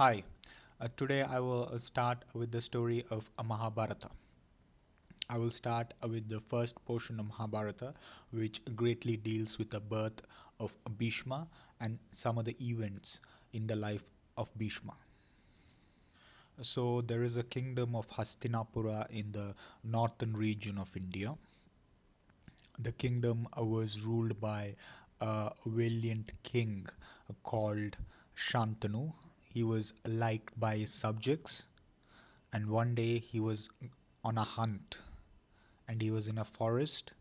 Hi, today I will start with the story of Mahabharata. I will start with the first portion of Mahabharata, which greatly deals with the birth of Bhishma and some of the events in the life of Bhishma. So, there is a kingdom of Hastinapura in the northern region of India. The kingdom was ruled by a valiant king called Shantanu. He was liked by his subjects, and one day he was on a hunt, and he was in a forest,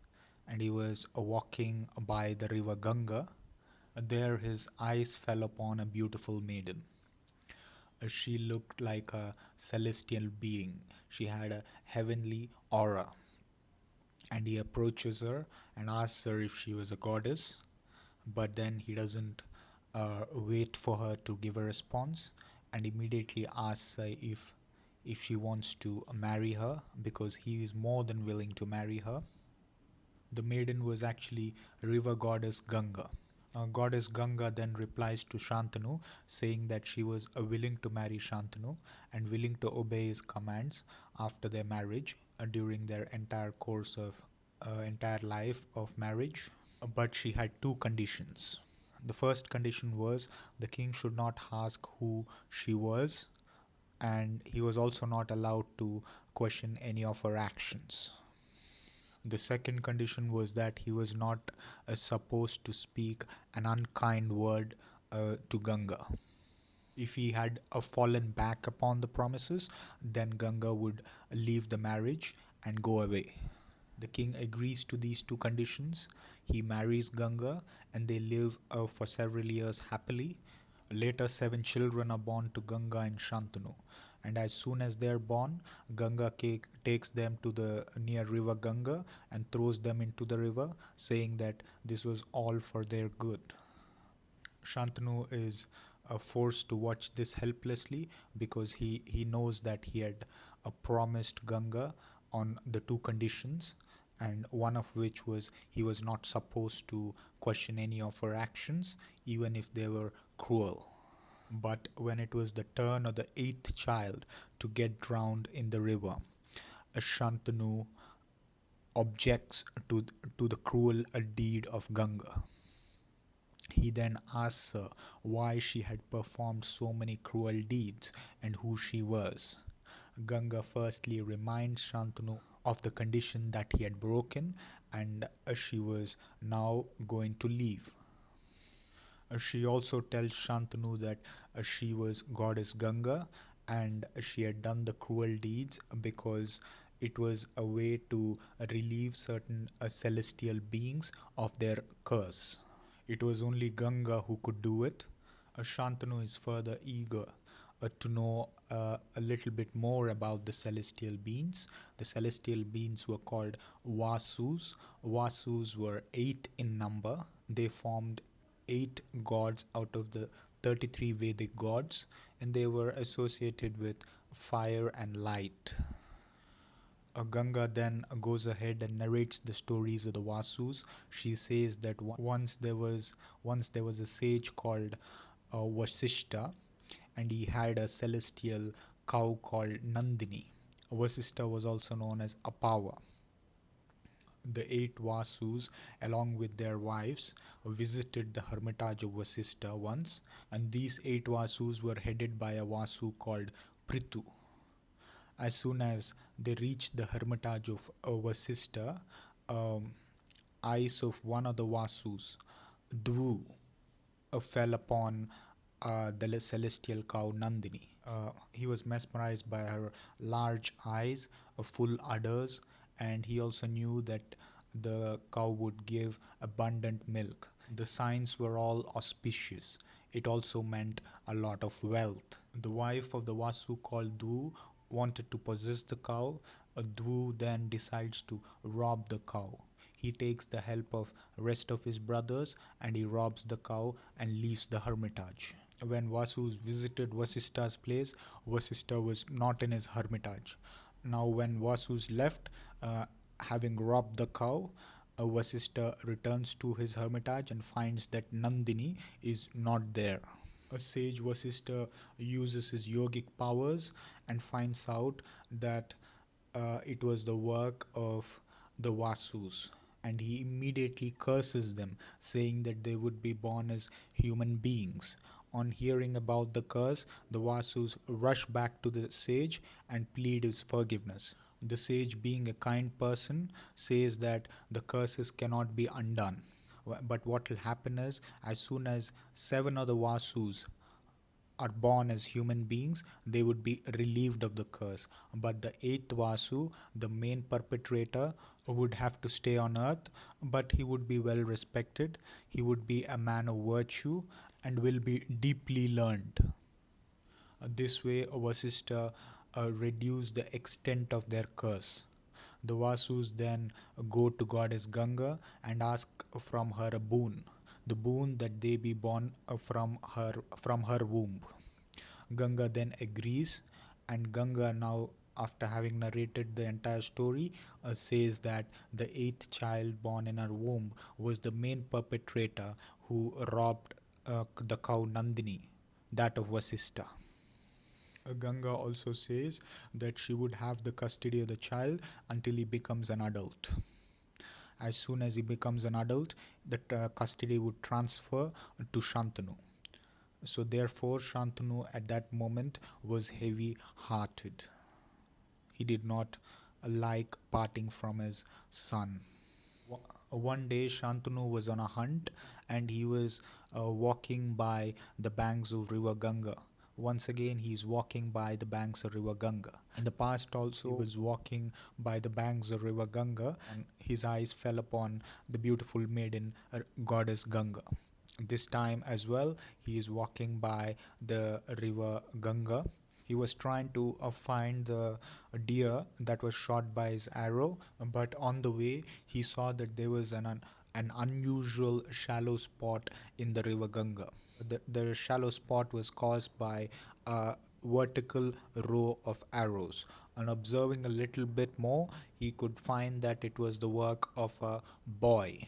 and he was walking by the river Ganga. There his eyes fell upon a beautiful maiden. She looked like a celestial being. She had a heavenly aura, and he approaches her and asks her if she was a goddess, but then he doesn't wait for her to give a response, and immediately asks her if she wants to marry her, because he is more than willing to marry her. The maiden was actually river goddess Ganga. Goddess Ganga then replies to Shantanu, saying that she was willing to marry Shantanu and willing to obey his commands after their marriage, during their entire course of entire life of marriage. But she had two conditions. The first condition was the king should not ask who she was, and he was also not allowed to question any of her actions. The second condition was that he was not supposed to speak an unkind word to Ganga. If he had fallen back upon the promises, then Ganga would leave the marriage and go away. The king agrees to these two conditions. He marries Ganga, and they live for several years happily. Later, 7 children are born to Ganga and Shantanu. And as soon as they are born, Ganga takes them to the near river Ganga and throws them into the river, saying that this was all for their good. Shantanu is forced to watch this helplessly, because he knows that he had promised Ganga on the two conditions, and one of which was he was not supposed to question any of her actions, even if they were cruel. But when it was the turn of the eighth child to get drowned in the river, Shantanu objects to the cruel deed of Ganga. He then asks her why she had performed so many cruel deeds and who she was. Ganga firstly reminds Shantanu of the condition that he had broken, and she was now going to leave. She also tells Shantanu that she was goddess Ganga, and she had done the cruel deeds because it was a way to relieve certain celestial beings of their curse. It was only Ganga who could do it. Shantanu is further eager to know a little bit more about the celestial beings. The celestial beings were called Vasus. Vasus were 8 in number. They formed 8 gods out of the 33 Vedic gods, and they were associated with fire and light. Ganga then goes ahead and narrates the stories of the Vasus. She says that once there was a sage called Vasishta, and he had a celestial cow called Nandini. Vasishta was also known as Apava. The 8 Vasus, along with their wives, visited the hermitage of Vasishta once, and these 8 Vasus were headed by a Vasu called Prithu. As soon as they reached the hermitage of Vasishta, eyes of one of the Vasus, Dhvu, fell upon the celestial cow Nandini. He was mesmerized by her large eyes, full udders, and he also knew that the cow would give abundant milk. The signs were all auspicious. It also meant a lot of wealth. The wife of the Vasu called Dhvu wanted to possess the cow. Dhvu then decides to rob the cow. He takes the help of rest of his brothers, and he robs the cow and leaves the hermitage. When Vasus visited Vasishta's place, Vasishta was not in his hermitage. Now when Vasus left, having robbed the cow, Vasishta returns to his hermitage and finds that Nandini is not there. A sage Vasishtha uses his yogic powers and finds out that it was the work of the Vasus, and he immediately curses them, saying that they would be born as human beings. On hearing about the curse, the Vasus rush back to the sage and plead his forgiveness. The sage, being a kind person, says that the curses cannot be undone. But what will happen is, as soon as seven other Vasus are born as human beings, they would be relieved of the curse. But the eighth Vasu, the main perpetrator, would have to stay on earth, but he would be well respected. He would be a man of virtue and will be deeply learned. This way, Vasishtha reduced the extent of their curse. The Vasus then go to goddess Ganga and ask from her a boon, the boon that they be born from her womb. Ganga then agrees, and Ganga now, after having narrated the entire story, says that the eighth child born in her womb was the main perpetrator who robbed the cow Nandini, that of Vasishtha. Ganga also says that she would have the custody of the child until he becomes an adult. As soon as he becomes an adult, the custody would transfer to Shantanu. So therefore, Shantanu at that moment was heavy hearted. He did not like parting from his son. One day, Shantanu was on a hunt and he was walking by the banks of river Ganga. Once again, he is walking by the banks of river Ganga. In the past also, he was walking by the banks of river Ganga and his eyes fell upon the beautiful maiden goddess Ganga. This time as well, he is walking by the river Ganga. He was trying to find the deer that was shot by his arrow, but on the way, he saw that there was an unusual shallow spot in the river Ganga. The shallow spot was caused by a vertical row of arrows. On observing a little bit more, he could find that it was the work of a boy.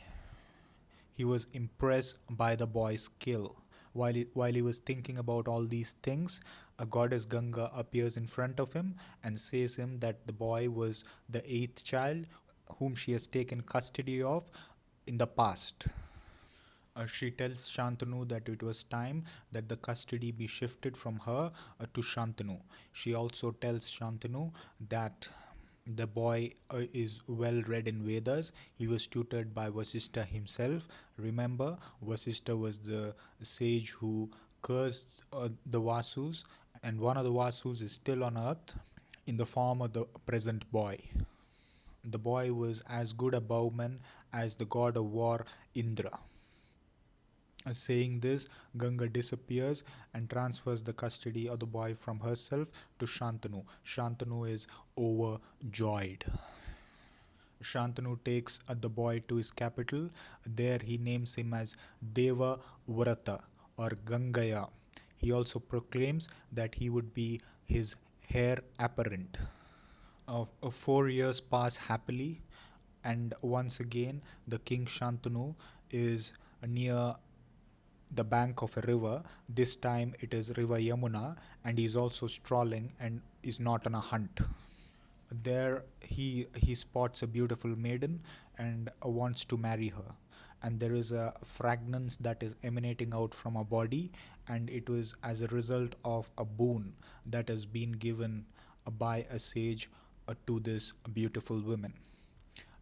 He was impressed by the boy's skill. While he was thinking about all these things, a goddess Ganga appears in front of him and says him that the boy was the eighth child whom she has taken custody of in the past. She tells Shantanu that it was time that the custody be shifted from her to Shantanu. She also tells Shantanu that the boy is well read in Vedas. He was tutored by Vasishtha himself. Remember, Vasishtha was the sage who cursed the Vasus, and one of the Vasus is still on earth in the form of the present boy. The boy was as good a bowman as the god of war Indra. Saying this, Ganga disappears and transfers the custody of the boy from herself to Shantanu. Shantanu is overjoyed. Shantanu takes the boy to his capital. There he names him as Deva Vrata or Gangaya. He also proclaims that he would be his heir apparent. 4 years pass happily, and once again the king Shantanu is near the bank of a river. This time it is river Yamuna, and he is also strolling and is not on a hunt. There he spots a beautiful maiden and wants to marry her, and there is a fragrance that is emanating out from her body, and it was as a result of a boon that has been given by a sage to this beautiful woman.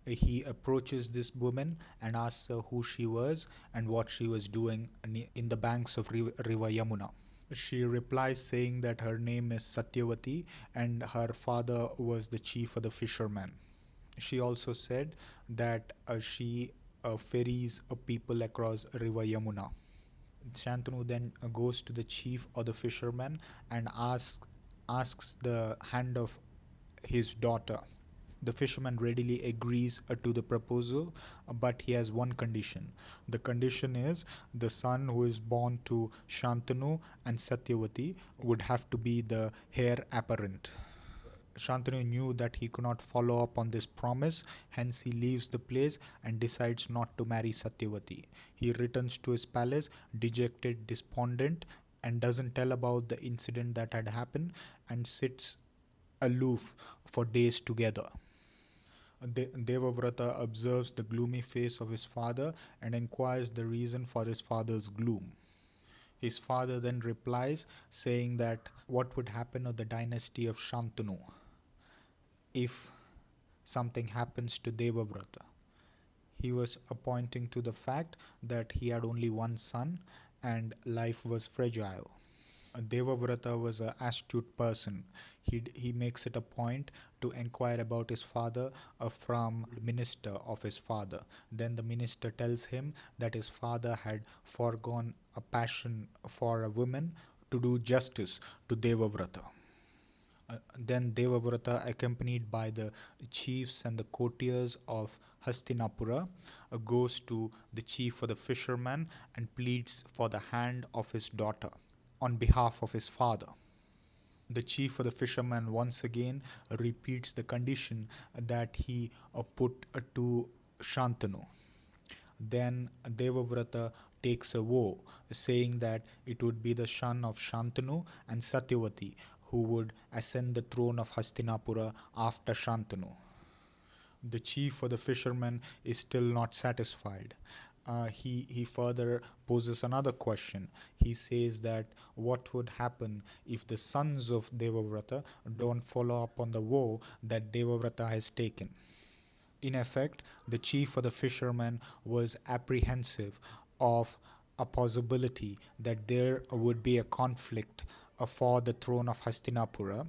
He approaches this woman and asks her who she was and what she was doing in the banks of river Yamuna. She replies saying that her name is Satyavati and her father was the chief of the fishermen. She also said that she ferries people across river Yamuna. Shantanu then goes to the chief of the fishermen and asks the hand of his daughter. The fisherman readily agrees to the proposal, but he has one condition. The condition is the son who is born to Shantanu and Satyavati would have to be the heir apparent. Shantanu knew that he could not follow up on this promise, hence he leaves the place and decides not to marry Satyavati. He returns to his palace, dejected, despondent, and doesn't tell about the incident that had happened and sits aloof for days together. Devavrata observes the gloomy face of his father and inquires the reason for his father's gloom. His father then replies, saying that what would happen to the dynasty of Shantanu if something happens to Devavrata. He was pointing to the fact that he had only one son and life was fragile. Devavrata was an astute person. He makes it a point to inquire about his father from the minister of his father. Then the minister tells him that his father had foregone a passion for a woman to do justice to Devavrata. Then Devavrata, accompanied by the chiefs and the courtiers of Hastinapura, goes to the chief of the fishermen and pleads for the hand of his daughter on behalf of his father. The chief of the fishermen once again repeats the condition that he put to Shantanu. Then Devavrata takes a vow, saying that it would be the son of Shantanu and Satyavati who would ascend the throne of Hastinapura after Shantanu. The chief of the fishermen is still not satisfied. He further poses another question. He says that what would happen if the sons of Devavrata don't follow up on the vow that Devavrata has taken. In effect, the chief of the fishermen was apprehensive of a possibility that there would be a conflict for the throne of Hastinapura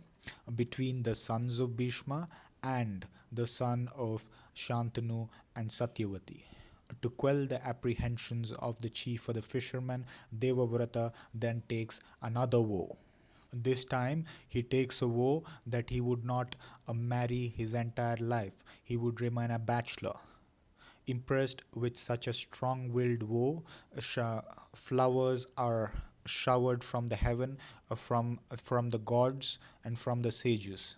between the sons of Bhishma and the son of Shantanu and Satyavati. To quell the apprehensions of the chief of the fishermen, Devavrata then takes another vow. This time, he takes a vow that he would not marry his entire life, he would remain a bachelor. Impressed with such a strong willed vow, flowers are showered from the heaven, from the gods and from the sages.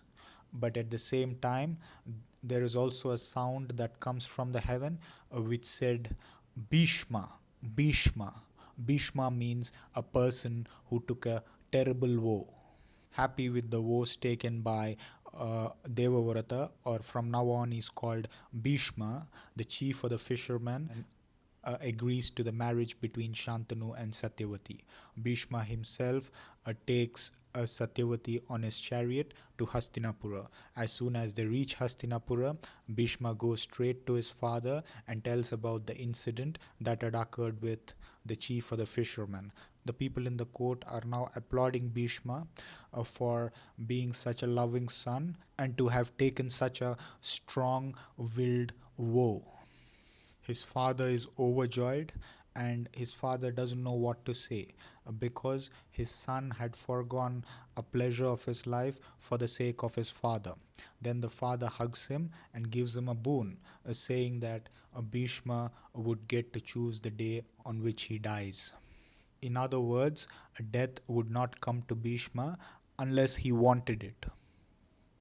But at the same time, there is also a sound that comes from the heaven which said, Bhishma, Bhishma. Bhishma means a person who took a terrible vow. Happy with the vows taken by Devavrata, or from now on he's called Bhishma, the chief of the fishermen, agrees to the marriage between Shantanu and Satyavati. Bhishma himself takes Satyavati on his chariot to Hastinapura. As soon as they reach Hastinapura, Bhishma goes straight to his father and tells about the incident that had occurred with the chief of the fishermen. The people in the court are now applauding Bhishma for being such a loving son and to have taken such a strong willed vow. His father is overjoyed and his father doesn't know what to say because his son had foregone a pleasure of his life for the sake of his father. Then the father hugs him and gives him a boon, saying that Bhishma would get to choose the day on which he dies. In other words, death would not come to Bhishma unless he wanted it.